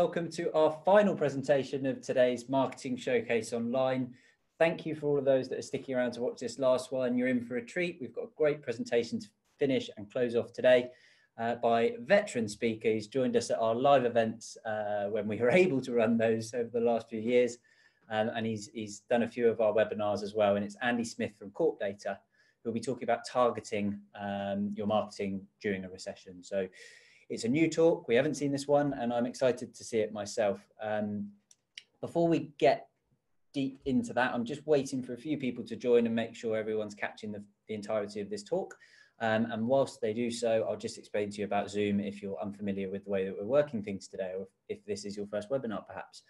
welcome to our final presentation of today's Marketing Showcase Online. Thank you for all of those that are sticking around to watch this last one. You're in for a treat. We've got a great presentation to finish and close off today by veteran speaker. He's joined us at our live events when we were able to run those over the last few years. And he's done a few of our webinars as well. And it's Andy Smith from Corpdata, who'll be talking about targeting your marketing during a recession. So it's a new talk. We haven't seen this one, and I'm excited to see it myself. Before we get deep into that, I'm just waiting for a few people to join and make sure everyone's catching the entirety of this talk. And whilst they do so, I'll just explain to you about Zoom if you're unfamiliar with the way that we're working things today, or if this is your first webinar, perhaps.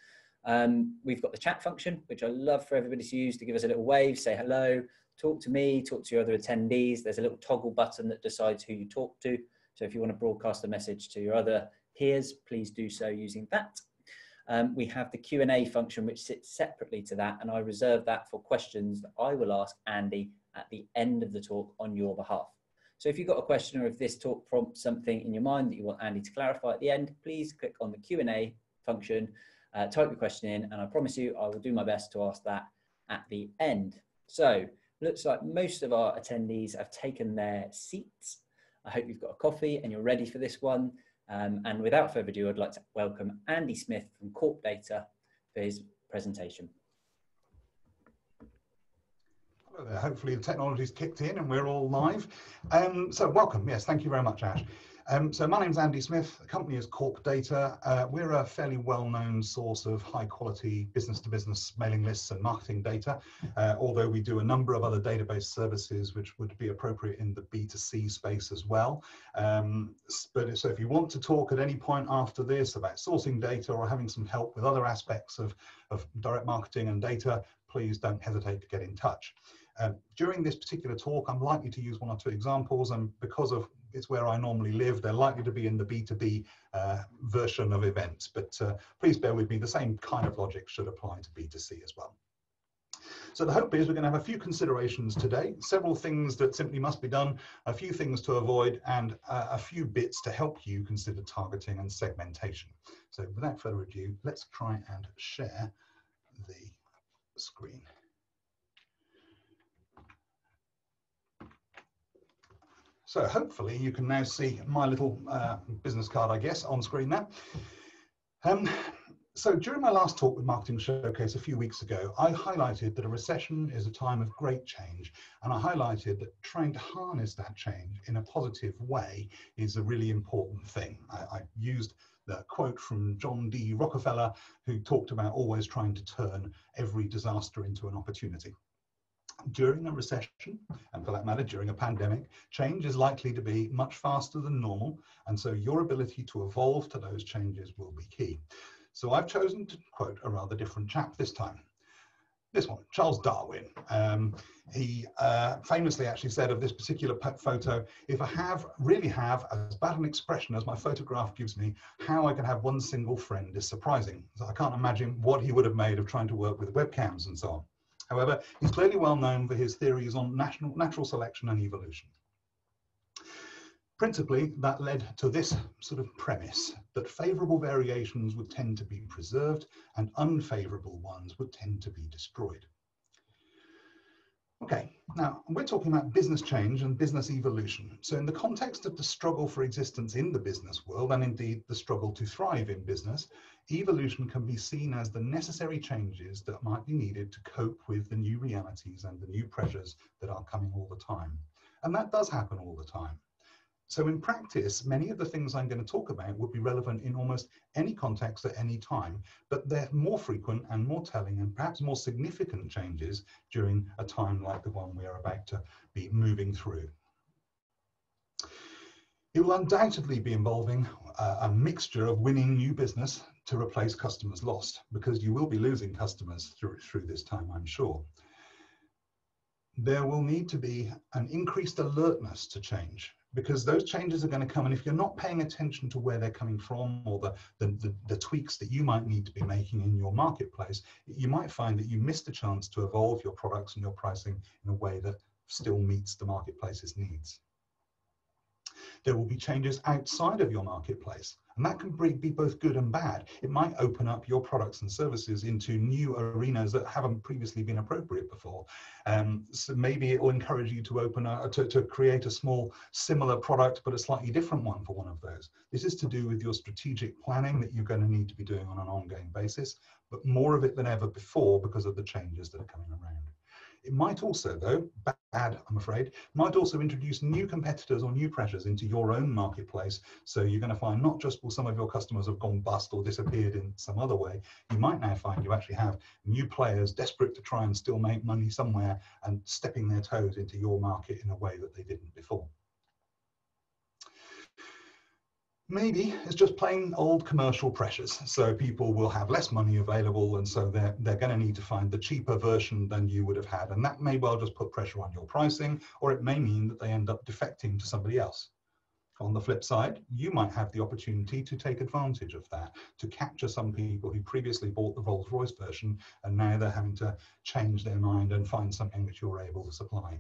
We've got the chat function, which I love for everybody to use to give us a little wave, say hello, talk to me, talk to your other attendees. There's a little toggle button that decides who you talk to. So if you want to broadcast a message to your other peers, please do so using that. We have the Q&A function, which sits separately to that, and I reserve that for questions that I will ask Andy at the end of the talk on your behalf. So if you've got a question, or if this talk prompts something in your mind that you want Andy to clarify at the end, please click on the Q&A function, type your question in, and I promise you I will do my best to ask that at the end. So looks like most of our attendees have taken their seats. I hope you've got a coffee and you're ready for this one. And without further ado, I'd like to welcome Andy Smith from Corpdata for his presentation. Hello there. Hopefully the technology's kicked in and we're all live. So welcome. Yes, thank you very much, Ash. So my name's Andy Smith. The company is Corpdata. We're a fairly well-known source of high-quality business-to-business mailing lists and marketing data, although we do a number of other database services which would be appropriate in the B2C space as well. So if you want to talk at any point after this about sourcing data or having some help with other aspects of direct marketing and data, please don't hesitate to get in touch. During this particular talk, I'm likely to use one or two examples, and because of it's where I normally live, they're likely to be in the B2B version of events, but please bear with me, the same kind of logic should apply to B2C as well. So the hope is we're going to have a few considerations today, several things that simply must be done, a few things to avoid, and a few bits to help you consider targeting and segmentation. So without further ado, let's try and share the screen. So hopefully you can now see my little business card, I guess, on screen now. So during my last talk with Marketing Showcase a few weeks ago, I highlighted that a recession is a time of great change. And I highlighted that trying to harness that change in a positive way is a really important thing. I used the quote from John D. Rockefeller, who talked about always trying to turn every disaster into an opportunity. During a recession, and for that matter, during a pandemic, change is likely to be much faster than normal, and so your ability to evolve to those changes will be key. So I've chosen to quote a rather different chap this time. This one, Charles Darwin. He famously actually said of this particular photo, if I really have as bad an expression as my photograph gives me, how I can have one single friend is surprising. So I can't imagine what he would have made of trying to work with webcams and so on. However, he's clearly well known for his theories on natural selection and evolution. Principally, that led to this sort of premise, that favourable variations would tend to be preserved and unfavourable ones would tend to be destroyed. Okay, now we're talking about business change and business evolution. So in the context of the struggle for existence in the business world, and indeed the struggle to thrive in business, evolution can be seen as the necessary changes that might be needed to cope with the new realities and the new pressures that are coming all the time. And that does happen all the time. So in practice, many of the things I'm going to talk about would be relevant in almost any context at any time, but they're more frequent and more telling and perhaps more significant changes during a time like the one we are about to be moving through. It will undoubtedly be involving a mixture of winning new business to replace customers lost, because you will be losing customers through this time, I'm sure. There will need to be an increased alertness to change, because those changes are going to come, and if you're not paying attention to where they're coming from or the tweaks that you might need to be making in your marketplace, you might find that you missed a chance to evolve your products and your pricing in a way that still meets the marketplace's needs. There will be changes outside of your marketplace, and that can be both good and bad. It might open up your products and services into new arenas that haven't previously been appropriate before. So maybe it will encourage you to to create a small similar product, but a slightly different one for one of those. This is to do with your strategic planning that you're going to need to be doing on an ongoing basis, but more of it than ever before because of the changes that are coming around. It might also, though, bad, I'm afraid, might also introduce new competitors or new pressures into your own marketplace. So you're going to find not just will some of your customers have gone bust or disappeared in some other way, you might now find you actually have new players desperate to try and still make money somewhere and stepping their toes into your market in a way that they didn't before. Maybe it's just plain old commercial pressures. So people will have less money available, and so they're going to need to find the cheaper version than you would have had. And that may well just put pressure on your pricing, or it may mean that they end up defecting to somebody else. On the flip side, you might have the opportunity to take advantage of that, to capture some people who previously bought the Rolls-Royce version, and now they're having to change their mind and find something which you're able to supply.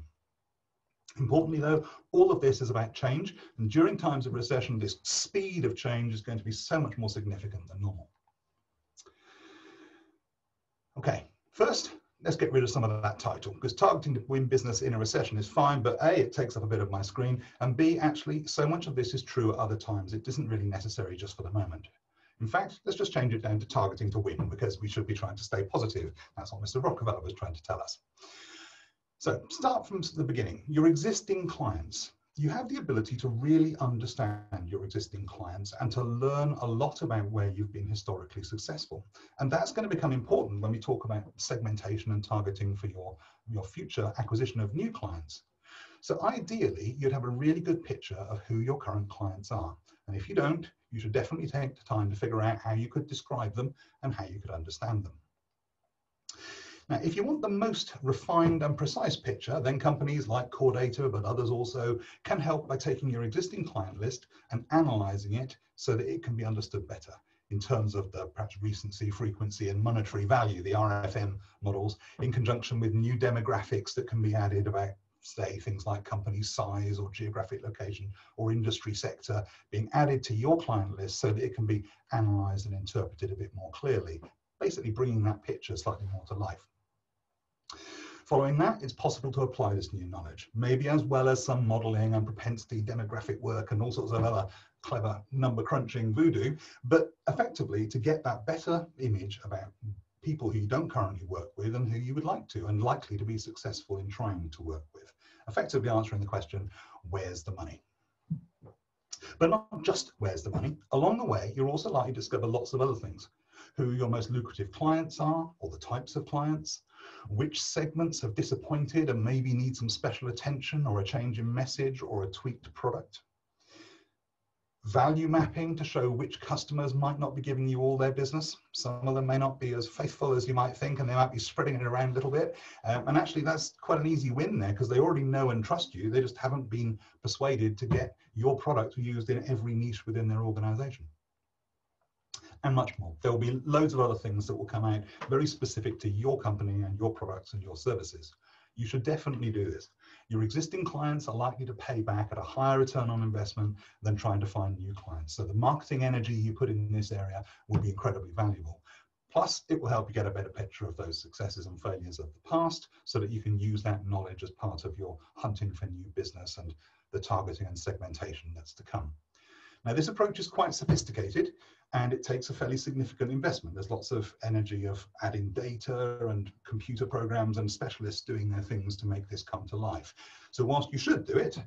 Importantly, though, all of this is about change, and during times of recession, this speed of change is going to be so much more significant than normal. Okay, first, let's get rid of some of that title, because targeting to win business in a recession is fine, but A, it takes up a bit of my screen, and B, actually, so much of this is true at other times. It isn't really necessary just for the moment. In fact, let's just change it down to targeting to win, because we should be trying to stay positive. That's what Mr. Rockefeller was trying to tell us. So start from the beginning. Your existing clients. You have the ability to really understand your existing clients and to learn a lot about where you've been historically successful. And that's going to become important when we talk about segmentation and targeting for your future acquisition of new clients. So ideally, you'd have a really good picture of who your current clients are. And if you don't, you should definitely take the time to figure out how you could describe them and how you could understand them. Now, if you want the most refined and precise picture, then companies like Corpdata, but others also, can help by taking your existing client list and analyzing it so that it can be understood better in terms of the perhaps recency, frequency, and monetary value, the RFM models, in conjunction with new demographics that can be added about, say, things like company size or geographic location or industry sector being added to your client list so that it can be analyzed and interpreted a bit more clearly, basically bringing that picture slightly more to life. Following that, it's possible to apply this new knowledge, maybe as well as some modeling and propensity demographic work and all sorts of other clever number crunching voodoo, but effectively to get that better image about people who you don't currently work with and who you would like to and likely to be successful in trying to work with, effectively answering the question, where's the money? But not just where's the money. Along the way, you're also likely to discover lots of other things. Who your most lucrative clients are, or the types of clients, which segments have disappointed and maybe need some special attention or a change in message or a tweaked product. Value mapping to show which customers might not be giving you all their business. Some of them may not be as faithful as you might think, and they might be spreading it around a little bit. And actually, that's quite an easy win there because they already know and trust you. They just haven't been persuaded to get your product used in every niche within their organization. And much more. There will be loads of other things that will come out very specific to your company and your products and your services. You should definitely do this. Your existing clients are likely to pay back at a higher return on investment than trying to find new clients. So the marketing energy you put in this area will be incredibly valuable. Plus, it will help you get a better picture of those successes and failures of the past so that you can use that knowledge as part of your hunting for new business and the targeting and segmentation that's to come. Now, this approach is quite sophisticated and it takes a fairly significant investment. There's lots of energy of adding data and computer programs and specialists doing their things to make this come to life. So whilst you should do it,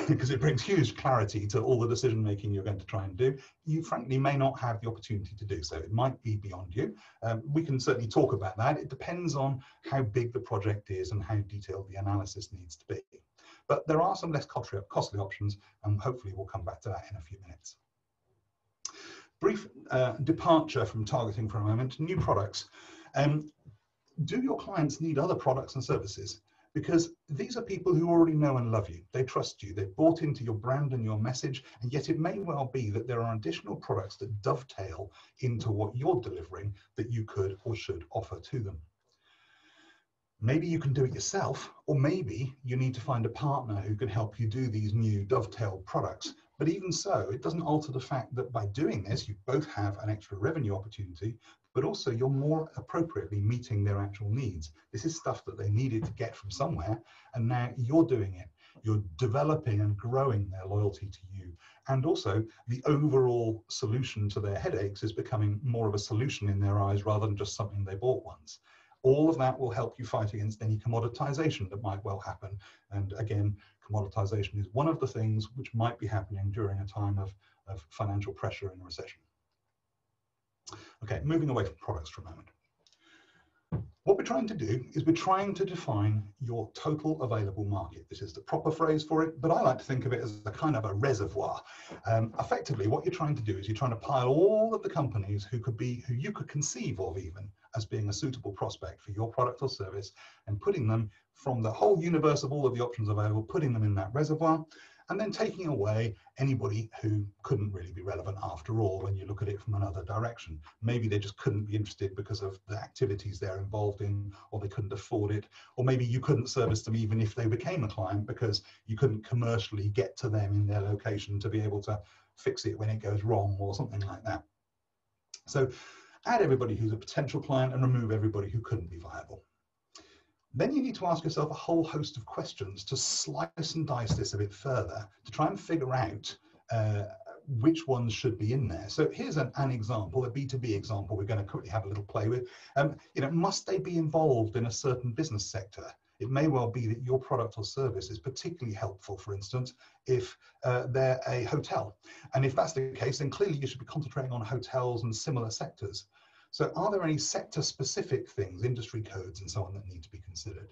because it brings huge clarity to all the decision making you're going to try and do, you frankly may not have the opportunity to do so. It might be beyond you. We can certainly talk about that. It depends on how big the project is and how detailed the analysis needs to be. But there are some less costly options, and hopefully we'll come back to that in a few minutes. Brief departure from targeting for a moment, new products. Do your clients need other products and services? Because these are people who already know and love you. They trust you. They've bought into your brand and your message, and yet it may well be that there are additional products that dovetail into what you're delivering that you could or should offer to them. Maybe you can do it yourself, or maybe you need to find a partner who can help you do these new dovetail products. But even so, it doesn't alter the fact that by doing this, you both have an extra revenue opportunity, but also you're more appropriately meeting their actual needs. This is stuff that they needed to get from somewhere, and now you're doing it. You're developing and growing their loyalty to you. And also the overall solution to their headaches is becoming more of a solution in their eyes rather than just something they bought once. All of that will help you fight against any commoditization that might well happen. And again, commoditization is one of the things which might be happening during a time of financial pressure in a recession. Okay, moving away from products for a moment. What we're trying to do is we're trying to define your total available market. This is the proper phrase for it, but I like to think of it as a kind of a reservoir. Effectively, what you're trying to do is you're trying to pile all of the companies who you could conceive of even as being a suitable prospect for your product or service, and putting them from the whole universe of all of the options available, putting them in that reservoir, and then taking away anybody who couldn't really be relevant after all when you look at it from another direction. Maybe they just couldn't be interested because of the activities they're involved in, or they couldn't afford it, or maybe you couldn't service them even if they became a client because you couldn't commercially get to them in their location to be able to fix it when it goes wrong or something like that. So add everybody who's a potential client and remove everybody who couldn't be viable. Then you need to ask yourself a whole host of questions to slice and dice this a bit further to try and figure out which ones should be in there. So here's an example, a B2B example we're going to quickly have a little play with. Must they be involved in a certain business sector? It may well be that your product or service is particularly helpful, for instance, if they're a hotel. And if that's the case, then clearly you should be concentrating on hotels and similar sectors. So are there any sector-specific things, industry codes and so on, that need to be considered?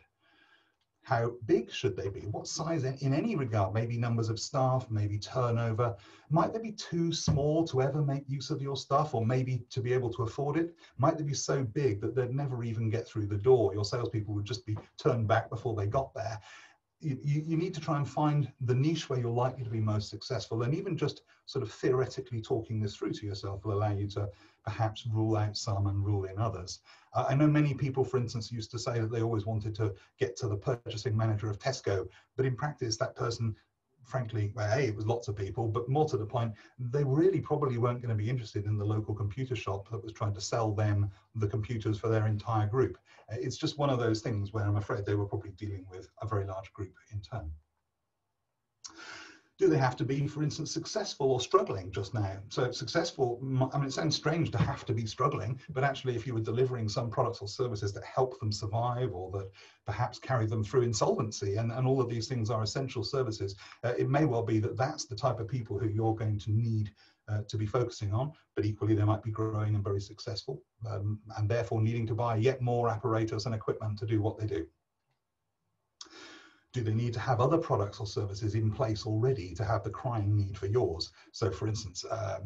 How big should they be? What size in any regard? Maybe numbers of staff, maybe turnover. Might they be too small to ever make use of your stuff, or maybe to be able to afford it? Might they be so big that they'd never even get through the door? Your salespeople would just be turned back before they got there. You need to try and find the niche where you're likely to be most successful, and even just sort of theoretically talking this through to yourself will allow you to perhaps rule out some and rule in others. I know many people, for instance, used to say that they always wanted to get to the purchasing manager of Tesco, but in practice that person, frankly, well, hey, it was lots of people, but more to the point, they really probably weren't going to be interested in the local computer shop that was trying to sell them the computers for their entire group. It's just one of those things where I'm afraid they were probably dealing with a very large group in turn. Do they have to be, for instance, successful or struggling just now? So successful, I mean, it sounds strange to have to be struggling, but actually if you were delivering some products or services that help them survive, or that perhaps carry them through insolvency, and all of these things are essential services, it may well be that that's the type of people who you're going to need to be focusing on, but equally they might be growing and very successful, and therefore needing to buy yet more apparatus and equipment to do what they do. Do they need to have other products or services in place already to have the crying need for yours? So for instance,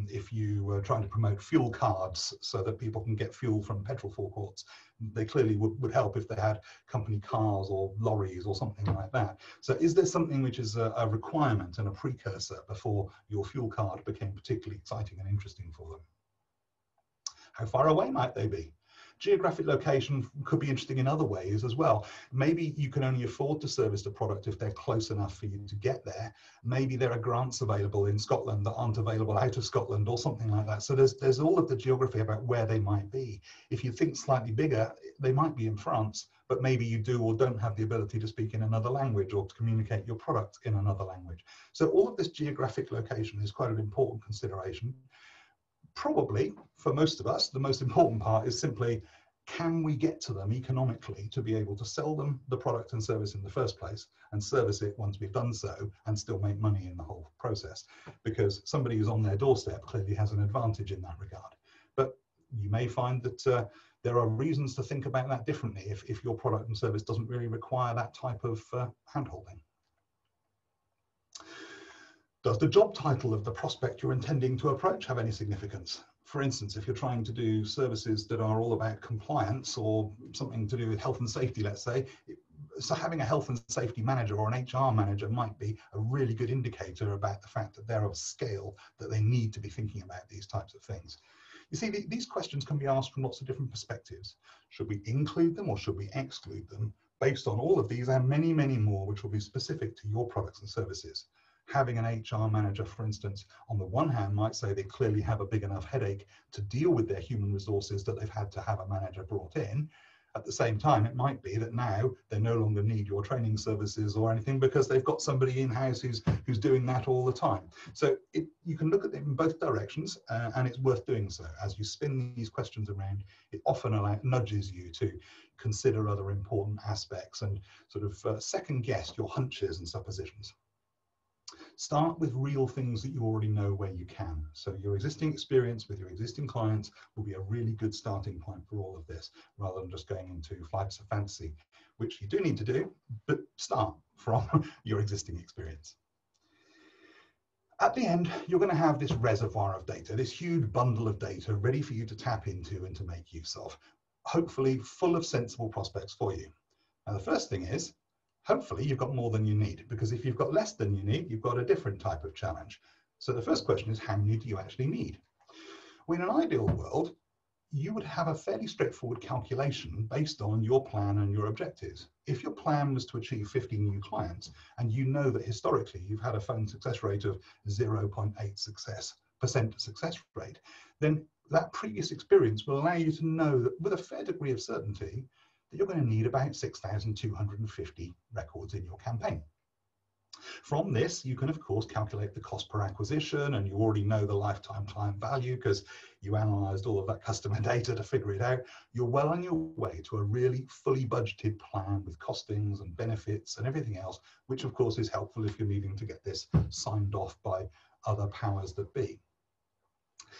if you were trying to promote fuel cards so that people can get fuel from petrol forecourts, they clearly would help if they had company cars or lorries or something like that. So is there something which is a requirement and a precursor before your fuel card became particularly exciting and interesting for them? How far away might they be? Geographic location could be interesting in other ways as well. Maybe you can only afford to service the product if they're close enough for you to get there. Maybe there are grants available in Scotland that aren't available out of Scotland or something like that. So there's all of the geography about where they might be. If you think slightly bigger, they might be in France, but maybe you do or don't have the ability to speak in another language or to communicate your product in another language. So all of this geographic location is quite an important consideration. Probably, for most of us, the most important part is simply, can we get to them economically to be able to sell them the product and service in the first place, and service it once we've done so, and still make money in the whole process? Because somebody who's on their doorstep clearly has an advantage in that regard. But you may find that there are reasons to think about that differently if your product and service doesn't really require that type of hand-holding. Does the job title of the prospect you're intending to approach have any significance? For instance, if you're trying to do services that are all about compliance or something to do with health and safety, let's say, so having a health and safety manager or an HR manager might be a really good indicator about the fact that they're of scale, that they need to be thinking about these types of things. You see, these questions can be asked from lots of different perspectives. Should we include them or should we exclude them? based on all of these and many, many more, which will be specific to your products and services. Having an HR manager, for instance, on the one hand might say they clearly have a big enough headache to deal with their human resources that they've had to have a manager brought in. At the same time, it might be that now they no longer need your training services or anything because they've got somebody in-house who's doing that all the time. So you can look at it in both directions, and it's worth doing so. As you spin these questions around, it often nudges you to consider other important aspects and sort of second guess your hunches and suppositions. Start with real things that you already know where you can. So your existing experience with your existing clients will be a really good starting point for all of this, rather than just going into flights of fancy, which you do need to do, but start from your existing experience. At the end, you're going to have this reservoir of data, this huge bundle of data ready for you to tap into and to make use of, hopefully full of sensible prospects for you. Now, the first thing is, hopefully you've got more than you need, because if you've got less than you need, you've got a different type of challenge. So the first question is, how many do you actually need? Well, in an ideal world, you would have a fairly straightforward calculation based on your plan and your objectives. If your plan was to achieve 50 new clients, and you know that historically you've had a phone success rate of 0.8% success rate, then that previous experience will allow you to know that with a fair degree of certainty that you're going to need about 6,250 records in your campaign. From this, you can of course calculate the cost per acquisition, and you already know the lifetime client value because you analyzed all of that customer data to figure it out. You're well on your way to a really fully budgeted plan with costings and benefits and everything else, which of course is helpful if you're needing to get this signed off by other powers that be.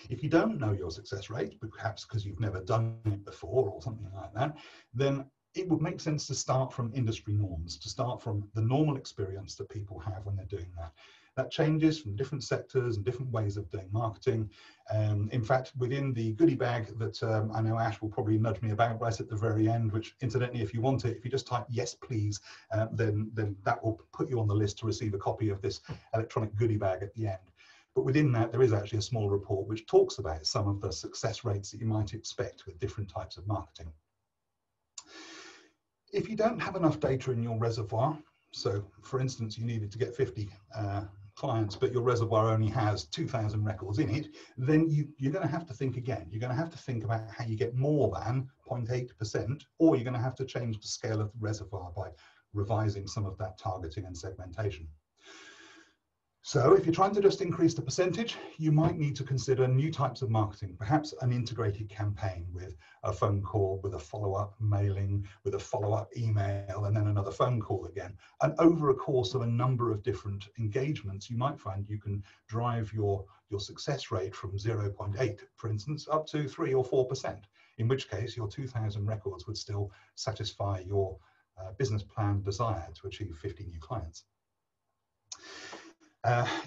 If you don't know your success rate, perhaps because you've never done it before or something like that, then it would make sense to start from industry norms, to start from the normal experience that people have when they're doing that. That changes from different sectors and different ways of doing marketing. In fact, within the goodie bag that I know Ash will probably nudge me about right at the very end, which incidentally, if you want it, if you just type yes, please, then that will put you on the list to receive a copy of this electronic goodie bag at the end. But within that, there is actually a small report which talks about some of the success rates that you might expect with different types of marketing. If you don't have enough data in your reservoir, so for instance, you needed to get 50 clients, but your reservoir only has 2,000 records in it, then you're going to have to think again. You're going to have to think about how you get more than 0.8%, or you're going to have to change the scale of the reservoir by revising some of that targeting and segmentation. So if you're trying to just increase the percentage, you might need to consider new types of marketing, perhaps an integrated campaign with a phone call, with a follow-up mailing, with a follow-up email, and then another phone call again. And over a course of a number of different engagements, you might find you can drive your success rate from 0.8, for instance, up to 3 or 4%, in which case your 2,000 records would still satisfy your business plan desire to achieve 50 new clients.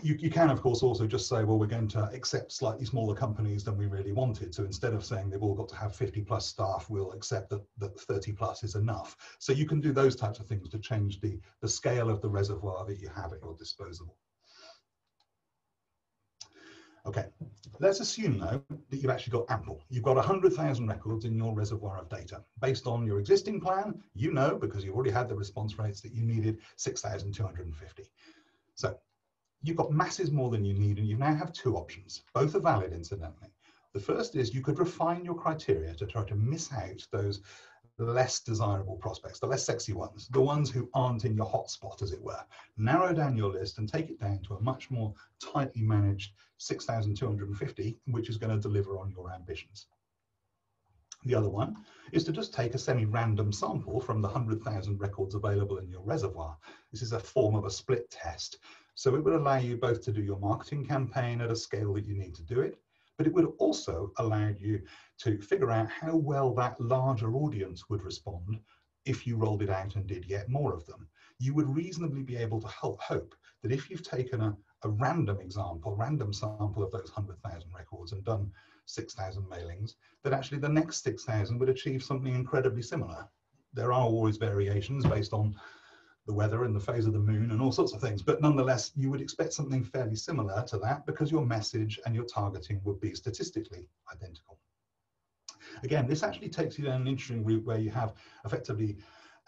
You can, of course, also just say, well, we're going to accept slightly smaller companies than we really wanted. So instead of saying they've all got to have 50 plus staff, we'll accept that 30 plus is enough. So you can do those types of things to change the scale of the reservoir that you have at your disposal. Okay, let's assume, though, that you've actually got ample. You've got 100,000 records in your reservoir of data. Based on your existing plan, you know, because you've already had the response rates, that you needed 6,250. So you've got masses more than you need, and you now have two options. Both are valid, incidentally. The first is you could refine your criteria to try to miss out those less desirable prospects, the less sexy ones, the ones who aren't in your hotspot, as it were. Narrow down your list and take it down to a much more tightly managed 6,250, which is going to deliver on your ambitions. The other one is to just take a semi-random sample from the 100,000 records available in your reservoir. This is a form of a split test. So it would allow you both to do your marketing campaign at a scale that you need to do it, but it would also allow you to figure out how well that larger audience would respond if you rolled it out and did yet more of them. You would reasonably be able to hope that if you've taken a random sample of those 100,000 records and done 6,000 mailings, that actually the next 6,000 would achieve something incredibly similar. There are always variations based on the weather and the phase of the moon and all sorts of things, but nonetheless, you would expect something fairly similar to that because your message and your targeting would be statistically identical. Again, this actually takes you down an interesting route where you have effectively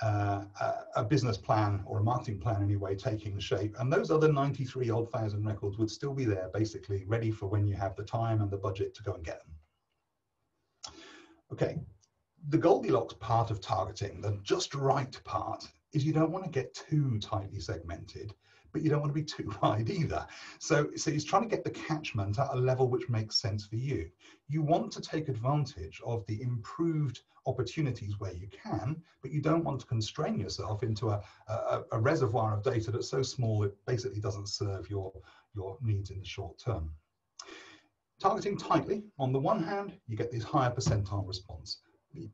a business plan or a marketing plan anyway taking shape, and those other 93 odd thousand records would still be there, basically ready for when you have the time and the budget to go and get them. Okay, the Goldilocks part of targeting, the just right part, is you don't want to get too tightly segmented, but you don't want to be too wide either. So he's trying to get the catchment at a level which makes sense for you. You want to take advantage of the improved opportunities where you can, but you don't want to constrain yourself into a reservoir of data that's so small it basically doesn't serve your needs in the short term. Targeting tightly, on the one hand, you get this higher percentile response,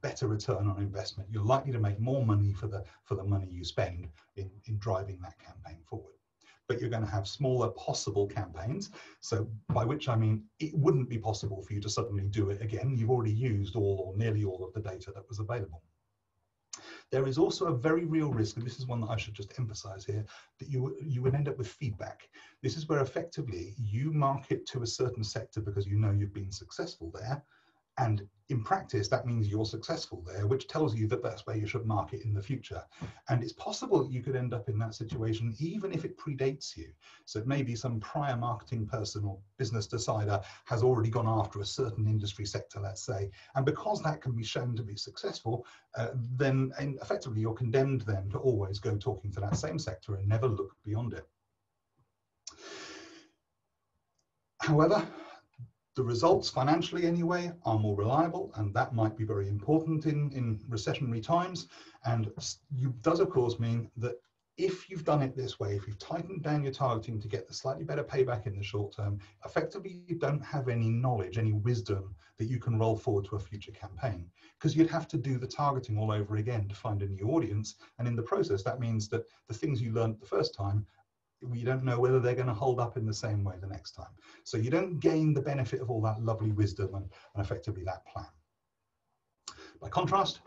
better return on investment. You're likely to make more money for the money you spend in driving that campaign forward. But you're going to have smaller possible campaigns. So by which I mean, it wouldn't be possible for you to suddenly do it again. You've already used all or nearly all of the data that was available. There is also a very real risk, and this is one that I should just emphasize here, that you would end up with feedback. This is where effectively you market to a certain sector because you know you've been successful there. And in practice, that means you're successful there, which tells you that that's where you should market in the future. And it's possible that you could end up in that situation even if it predates you. So maybe some prior marketing person or business decider has already gone after a certain industry sector, let's say. And because that can be shown to be successful, then effectively you're condemned then to always go talking to that same sector and never look beyond it. However, the results financially anyway are more reliable, and that might be very important in recessionary times. And it does of course mean that if you've done it this way, if you've tightened down your targeting to get the slightly better payback in the short term, effectively you don't have any knowledge, any wisdom that you can roll forward to a future campaign, because you'd have to do the targeting all over again to find a new audience. And in the process, that means that the things you learned the first time, we don't know whether they're going to hold up in the same way the next time. So you don't gain the benefit of all that lovely wisdom and effectively that plan. By contrast,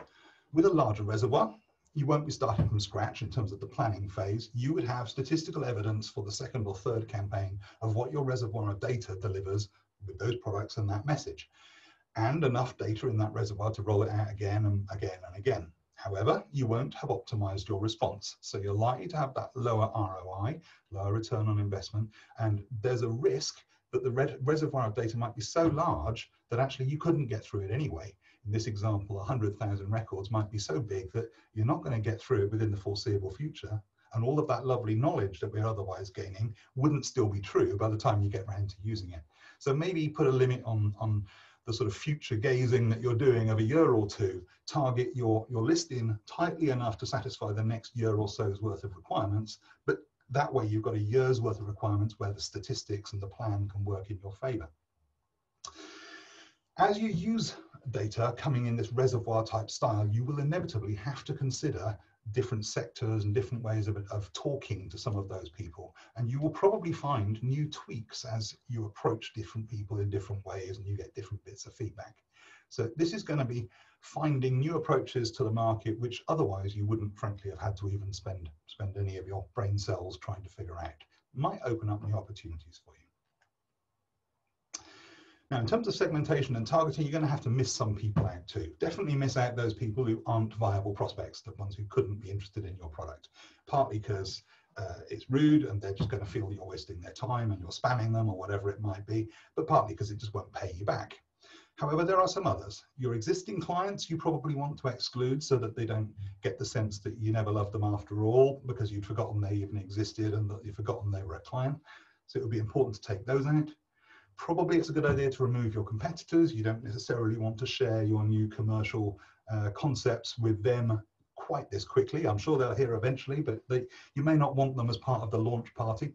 with a larger reservoir, you won't be starting from scratch in terms of the planning phase. You would have statistical evidence for the second or third campaign of what your reservoir of data delivers with those products and that message, and enough data in that reservoir to roll it out again and again and again. However, you won't have optimized your response. So you're likely to have that lower ROI, lower return on investment, and there's a risk that the reservoir of data might be so large that actually you couldn't get through it anyway. In this example, 100,000 records might be so big that you're not going to get through it within the foreseeable future, and all of that lovely knowledge that we're otherwise gaining wouldn't still be true by the time you get around to using it. So maybe put a limit on the sort of future gazing that you're doing of a year or two. Target your listing tightly enough to satisfy the next year or so's worth of requirements, but that way you've got a year's worth of requirements where the statistics and the plan can work in your favor. As you use data coming in this reservoir type style, you will inevitably have to consider different sectors and different ways of talking to some of those people. And you will probably find new tweaks as you approach different people in different ways and you get different bits of feedback. So this is going to be finding new approaches to the market, which otherwise you wouldn't frankly have had to even spend any of your brain cells trying to figure out. It might open up new opportunities for you. Now, in terms of segmentation and targeting, you're going to have to miss some people out too. Definitely miss out those people who aren't viable prospects, the ones who couldn't be interested in your product, partly because it's rude and they're just going to feel you're wasting their time and you're spamming them or whatever it might be, but partly because it just won't pay you back. However, there are some others. Your existing clients you probably want to exclude so that they don't get the sense that you never loved them after all because you'd forgotten they even existed and that you'd forgotten they were a client. So it would be important to take those out. Probably it's a good idea to remove your competitors. You don't necessarily want to share your new commercial concepts with them quite this quickly. I'm sure they'll hear eventually, but you may not want them as part of the launch party.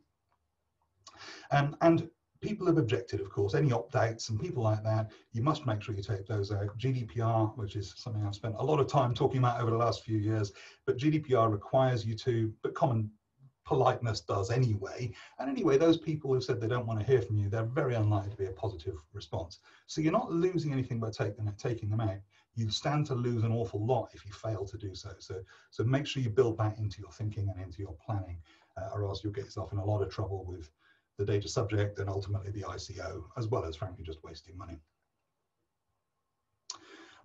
And people have objected, of course, any opt-outs and people like that, you must make sure you take those out. GDPR, which is something I've spent a lot of time talking about over the last few years, but GDPR requires you to, but common politeness does anyway. And anyway, those people who said they don't want to hear from you, they're very unlikely to be a positive response. So you're not losing anything by taking them out. You stand to lose an awful lot if you fail to do so. So make sure you build that into your thinking and into your planning, or else you'll get yourself in a lot of trouble with the data subject and ultimately the ICO, as well as frankly just wasting money.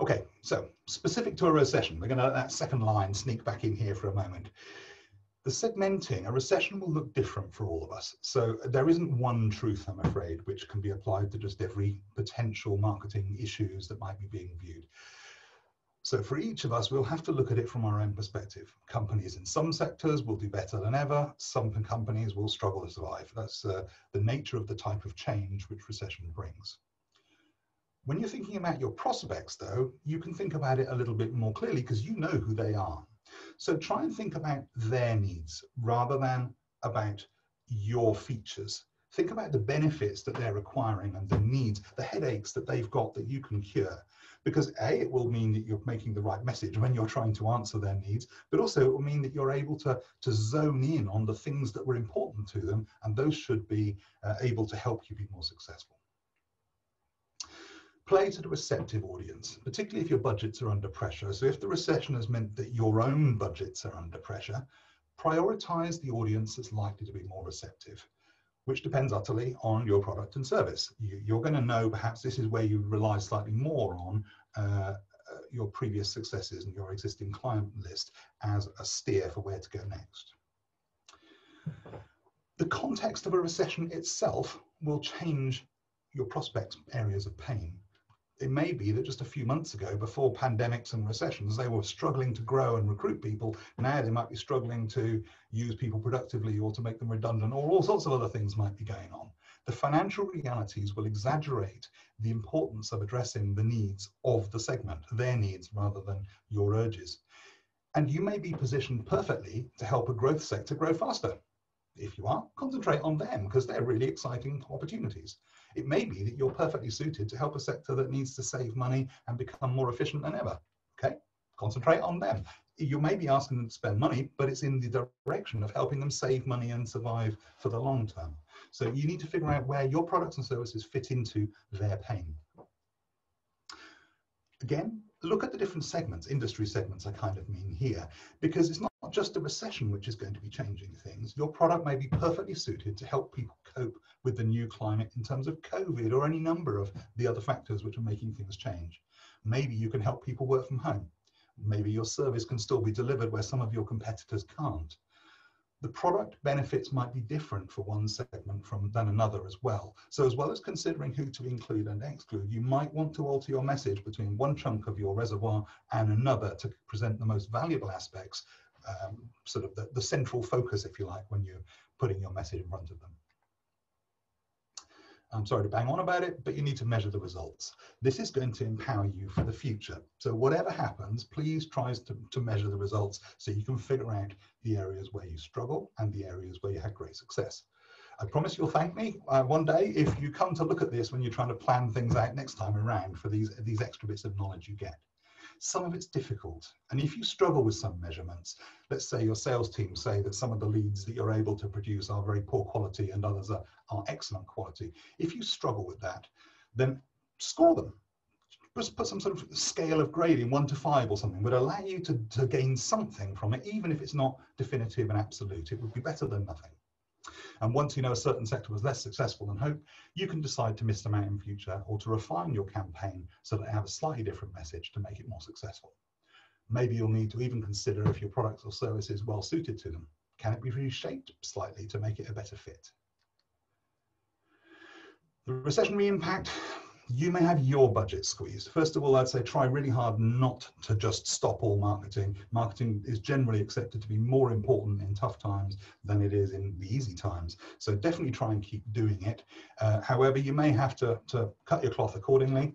Okay, so specific to a recession, we're going to let that second line sneak back in here for a moment. The segmenting, a recession will look different for all of us. So there isn't one truth, I'm afraid, which can be applied to just every potential marketing issues that might be being viewed. So for each of us, we'll have to look at it from our own perspective. Companies in some sectors will do better than ever. Some companies will struggle to survive. That's the nature of the type of change which recession brings. When you're thinking about your prospects, though, you can think about it a little bit more clearly because you know who they are. So try and think about their needs rather than about your features. Think about the benefits that they're acquiring and the needs, the headaches that they've got that you can cure. Because A, it will mean that you're making the right message when you're trying to answer their needs, but also it will mean that you're able to zone in on the things that were important to them, and those should be able to help you be more successful. Play to the receptive audience, particularly if your budgets are under pressure. So if the recession has meant that your own budgets are under pressure, prioritize the audience that's likely to be more receptive, which depends utterly on your product and service. You're going to know perhaps this is where you rely slightly more on your previous successes and your existing client list as a steer for where to go next. The context of a recession itself will change your prospects' areas of pain. It may be that just a few months ago, before pandemics and recessions, they were struggling to grow and recruit people. Now they might be struggling to use people productively or to make them redundant, or all sorts of other things might be going on. The financial realities will exaggerate the importance of addressing the needs of the segment, their needs rather than your urges. And you may be positioned perfectly to help a growth sector grow faster. If you are, concentrate on them because they're really exciting opportunities. It may be that you're perfectly suited to help a sector that needs to save money and become more efficient than ever. Okay, concentrate on them. You may be asking them to spend money, but it's in the direction of helping them save money and survive for the long term. So you need to figure out where your products and services fit into their pain. Again, look at the different segments, industry segments I kind of mean here, because it's not just a recession which is going to be changing things. Your product may be perfectly suited to help people cope with the new climate in terms of COVID or any number of the other factors which are making things change. Maybe you can help people work from home. Maybe your service can still be delivered where some of your competitors can't. The product benefits might be different for one segment than another as well. So as well as considering who to include and exclude, you might want to alter your message between one chunk of your reservoir and another to present the most valuable aspects, sort of the central focus, if you like, when you're putting your message in front of them. I'm sorry to bang on about it, but you need to measure the results. This is going to empower you for the future. So whatever happens, please try to measure the results so you can figure out the areas where you struggle and the areas where you had great success. I promise you'll thank me one day if you come to look at this when you're trying to plan things out next time around for these extra bits of knowledge you get. Some of it's difficult, and if you struggle with some measurements, let's say your sales team say that some of the leads that you're able to produce are very poor quality and others are excellent quality. If you struggle with that, then score them. Just put some sort of scale of grading, 1 to 5 or something, would allow you to gain something from it, even if it's not definitive and absolute. It would be better than nothing. And once you know a certain sector was less successful than hoped, you can decide to miss them out in future or to refine your campaign so that they have a slightly different message to make it more successful. Maybe you'll need to even consider if your products or service is well suited to them. Can it be reshaped slightly to make it a better fit? The recessionary impact, you may have your budget squeezed. First of all, I'd say try really hard not to just stop all marketing. Marketing is generally accepted to be more important in tough times than it is in the easy times. So definitely try and keep doing it. However, you may have to cut your cloth accordingly,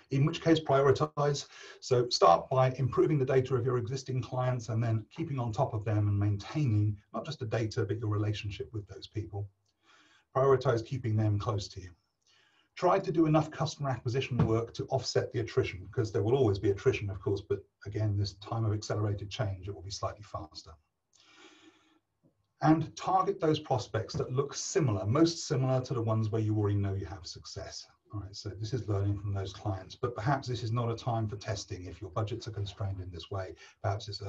in which case prioritize. So start by improving the data of your existing clients and then keeping on top of them and maintaining not just the data, but your relationship with those people. Prioritize keeping them close to you. Try to do enough customer acquisition work to offset the attrition, because there will always be attrition, of course, but again, this time of accelerated change, it will be slightly faster. And target those prospects that look similar, most similar to the ones where you already know you have success. All right, so this is learning from those clients, but perhaps this is not a time for testing if your budgets are constrained in this way. Perhaps it's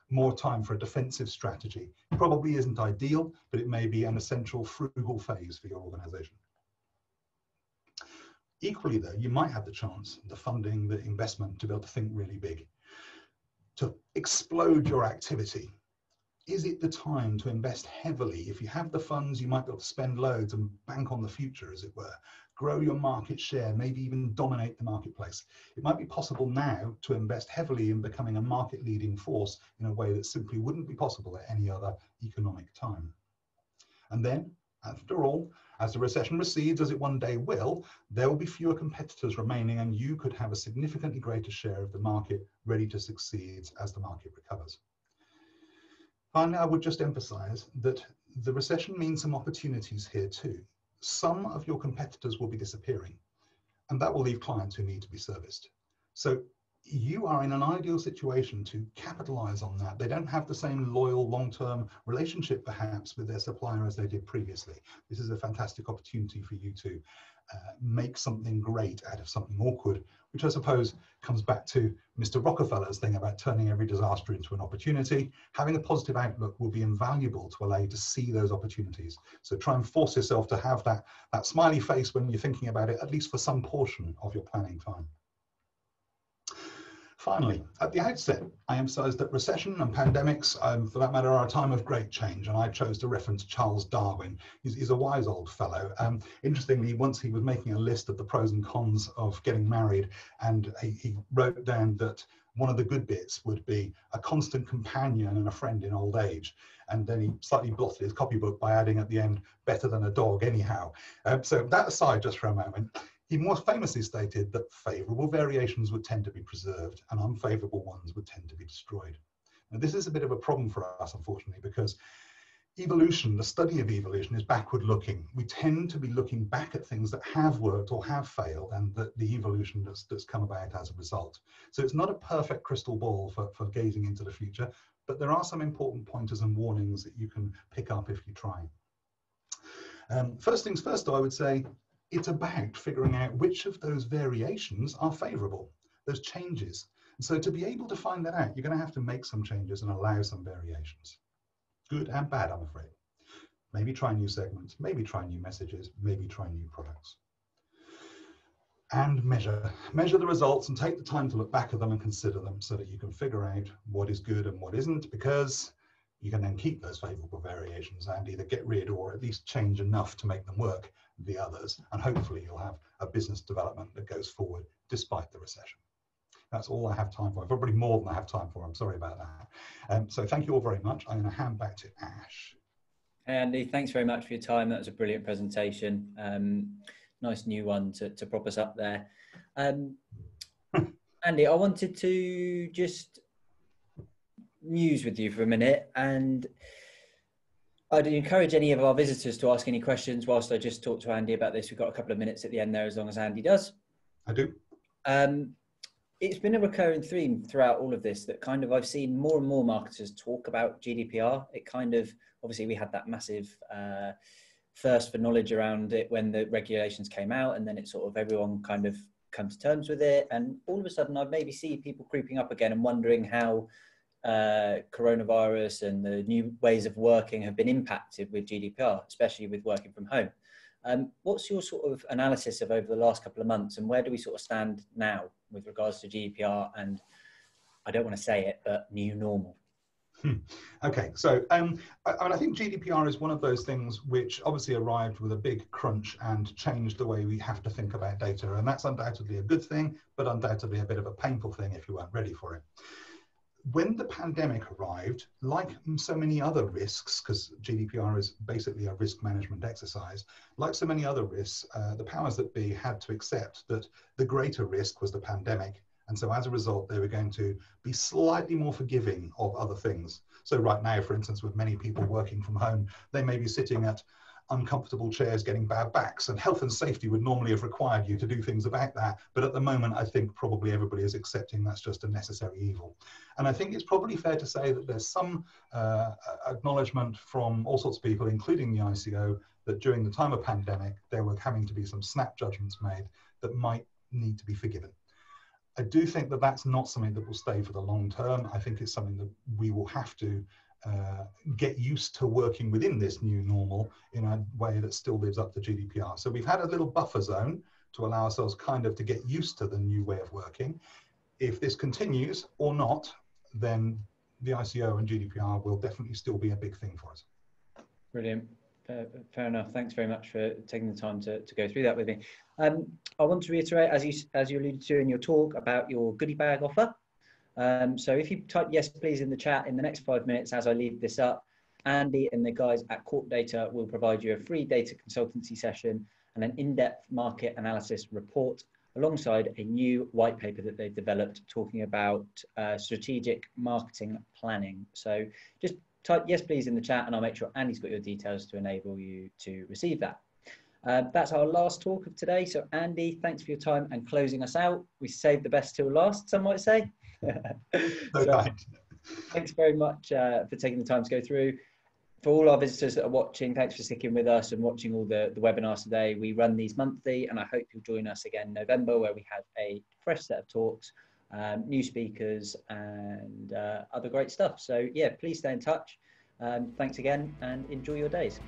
more time for a defensive strategy. It probably isn't ideal, but it may be an essential frugal phase for your organization. Equally though, you might have the chance, the funding, the investment to be able to think really big, to explode your activity. Is it the time to invest heavily? If you have the funds, you might be able to spend loads and bank on the future, as it were. Grow your market share, maybe even dominate the marketplace. It might be possible now to invest heavily in becoming a market leading force in a way that simply wouldn't be possible at any other economic time. And then, after all, as the recession recedes, as it one day will, there will be fewer competitors remaining, and you could have a significantly greater share of the market ready to succeed as the market recovers. Finally, I would just emphasize that the recession means some opportunities here too. Some of your competitors will be disappearing, and that will leave clients who need to be serviced. So you are in an ideal situation to capitalize on that. They don't have the same loyal long-term relationship perhaps with their supplier as they did previously. This is a fantastic opportunity for you to make something great out of something awkward, which I suppose comes back to Mr. Rockefeller's thing about turning every disaster into an opportunity. Having a positive outlook will be invaluable to allow you to see those opportunities. So try and force yourself to have that smiley face when you're thinking about it, at least for some portion of your planning time. Finally, at the outset, I emphasized that recession and pandemics, for that matter, are a time of great change, and I chose to reference Charles Darwin. He's a wise old fellow. Interestingly, once he was making a list of the pros and cons of getting married, and he wrote down that one of the good bits would be a constant companion and a friend in old age. And then he slightly blotted his copybook by adding at the end, better than a dog anyhow. So that aside just for a moment, he more famously stated that favourable variations would tend to be preserved and unfavourable ones would tend to be destroyed. Now, this is a bit of a problem for us, unfortunately, because evolution, the study of evolution, is backward looking. We tend to be looking back at things that have worked or have failed and the evolution that's come about as a result. So it's not a perfect crystal ball for gazing into the future, but there are some important pointers and warnings that you can pick up if you try. First things first, though, I would say, it's about figuring out which of those variations are favorable, those changes. And so to be able to find that out, you're going to have to make some changes and allow some variations. Good and bad, I'm afraid. Maybe try new segments, maybe try new messages, maybe try new products. And measure the results and take the time to look back at them and consider them so that you can figure out what is good and what isn't, because you can then keep those favorable variations and either get rid or at least change enough to make them work the others, and hopefully you'll have a business development that goes forward despite the recession. That's all I have time for. Probably more than I have time for. I'm sorry about that. So thank you all very much. I'm going to hand back to Ash. Hey Andy, thanks very much for your time. That was a brilliant presentation. Nice new one to prop us up there. Andy, I wanted to just muse with you for a minute, and I'd encourage any of our visitors to ask any questions whilst I just talk to Andy about this. We've got a couple of minutes at the end there, as long as Andy does. I do. It's been a recurring theme throughout all of this that kind of I've seen more and more marketers talk about GDPR. It kind of, obviously we had that massive thirst for knowledge around it when the regulations came out, and then it sort of everyone kind of come to terms with it. And all of a sudden I maybe see people creeping up again and wondering how coronavirus and the new ways of working have been impacted with GDPR, especially with working from home. What's your sort of analysis of over the last couple of months, and where do we sort of stand now with regards to GDPR and, I don't want to say it, but new normal? Okay, so I think GDPR is one of those things which obviously arrived with a big crunch and changed the way we have to think about data, and that's undoubtedly a good thing, but undoubtedly a bit of a painful thing if you weren't ready for it. When the pandemic arrived, like so many other risks, because GDPR is basically a risk management exercise, like so many other risks, the powers that be had to accept that the greater risk was the pandemic. And so as a result, they were going to be slightly more forgiving of other things. So right now, for instance, with many people working from home, they may be sitting at uncomfortable chairs getting bad backs, and health and safety would normally have required you to do things about that. But at the moment, I think probably everybody is accepting that's just a necessary evil. And I think it's probably fair to say that there's some acknowledgement from all sorts of people, including the ICO, that during the time of pandemic, there were having to be some snap judgments made that might need to be forgiven. I do think that that's not something that will stay for the long term. I think it's something that we will have to get used to working within this new normal in a way that still lives up to GDPR. So we've had a little buffer zone to allow ourselves kind of to get used to the new way of working. If this continues or not, then the ICO and GDPR will definitely still be a big thing for us. Brilliant. Fair enough. Thanks very much for taking the time to go through that with me. I want to reiterate, as you alluded to in your talk, about your goodie bag offer. So if you type yes, please in the chat in the next 5 minutes as I leave this up, Andy and the guys at Corpdata will provide you a free data consultancy session and an in-depth market analysis report alongside a new white paper that they've developed talking about strategic marketing planning. So just type yes, please in the chat and I'll make sure Andy's got your details to enable you to receive that. That's our last talk of today. So Andy, thanks for your time and closing us out. We saved the best till last, some might say. So, thanks very much for taking the time to go through. For all our visitors that are watching, thanks for sticking with us and watching all the webinars today. We run these monthly and I hope you'll join us again in November, where we have a fresh set of talks, new speakers and other great stuff. So yeah, please stay in touch. Thanks again and enjoy your days.